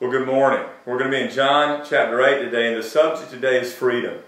Well, good morning. We're going to be in John chapter 8 today, and the subject today is freedom.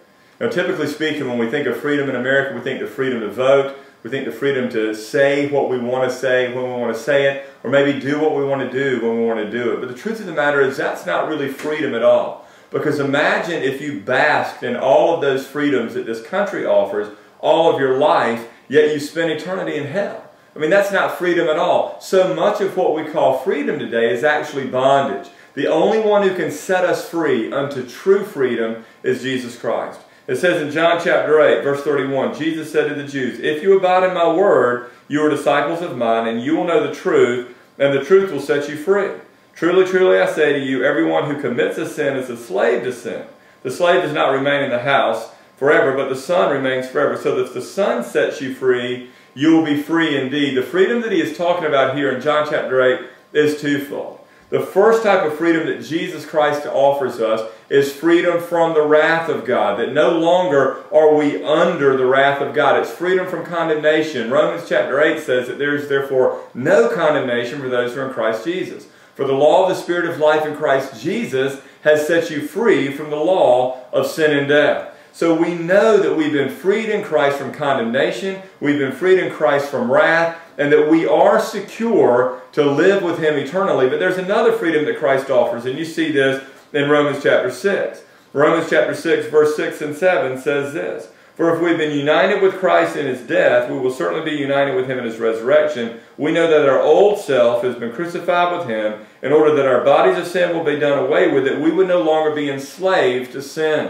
Now, typically speaking, when we think of freedom in America, we think of freedom to vote, we think of freedom to say what we want to say when we want to say it, or maybe do what we want to do when we want to do it. But the truth of the matter is that's not really freedom at all. Because imagine if you basked in all of those freedoms that this country offers all of your life, yet you spend eternity in hell. I mean, that's not freedom at all. So much of what we call freedom today is actually bondage. The only one who can set us free unto true freedom is Jesus Christ. It says in John chapter 8, verse 31, Jesus said to the Jews, "If you abide in my word, you are disciples of mine, and you will know the truth, and the truth will set you free. Truly, truly, I say to you, everyone who commits a sin is a slave to sin. The slave does not remain in the house forever, but the Son remains forever. So that if the Son sets you free, you will be free indeed." The freedom that he is talking about here in John chapter 8 is twofold. The first type of freedom that Jesus Christ offers us is freedom from the wrath of God, that no longer are we under the wrath of God. It's freedom from condemnation. Romans chapter 8 says that there is therefore no condemnation for those who are in Christ Jesus. For the law of the Spirit of life in Christ Jesus has set you free from the law of sin and death. So we know that we've been freed in Christ from condemnation, we've been freed in Christ from wrath, and that we are secure to live with Him eternally. But there's another freedom that Christ offers, and you see this in Romans chapter 6. Romans chapter 6, verse 6 and 7 says this, "For if we've been united with Christ in His death, we will certainly be united with Him in His resurrection. We know that our old self has been crucified with Him, in order that our bodies of sin will be done away with, that we would no longer be enslaved to sin."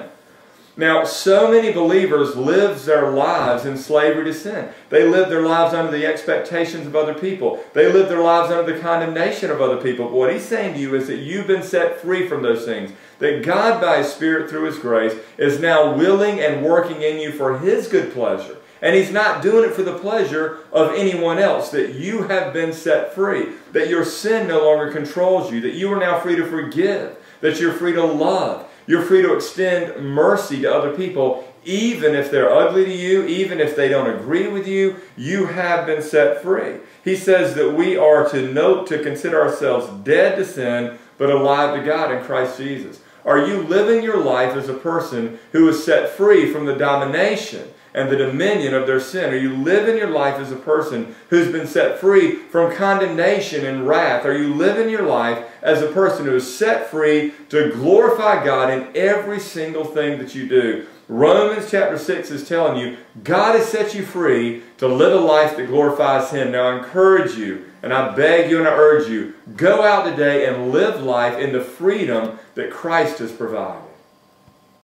Now, so many believers live their lives in slavery to sin. They live their lives under the expectations of other people. They live their lives under the condemnation of other people. But what he's saying to you is that you've been set free from those things. That God, by His Spirit, through His grace, is now willing and working in you for His good pleasure. And He's not doing it for the pleasure of anyone else. That you have been set free. That your sin no longer controls you. That you are now free to forgive. That you're free to love. You're free to extend mercy to other people, even if they're ugly to you, even if they don't agree with you. You have been set free. He says that we are to consider ourselves dead to sin, but alive to God in Christ Jesus. Are you living your life as a person who is set free from the domination and the dominion of their sin? Are you living your life as a person who's been set free from condemnation and wrath? Are you living your life as a person who is set free to glorify God in every single thing that you do? Romans chapter 6 is telling you God has set you free to live a life that glorifies Him. Now I encourage you, and I beg you and I urge you, go out today and live life in the freedom that Christ has provided.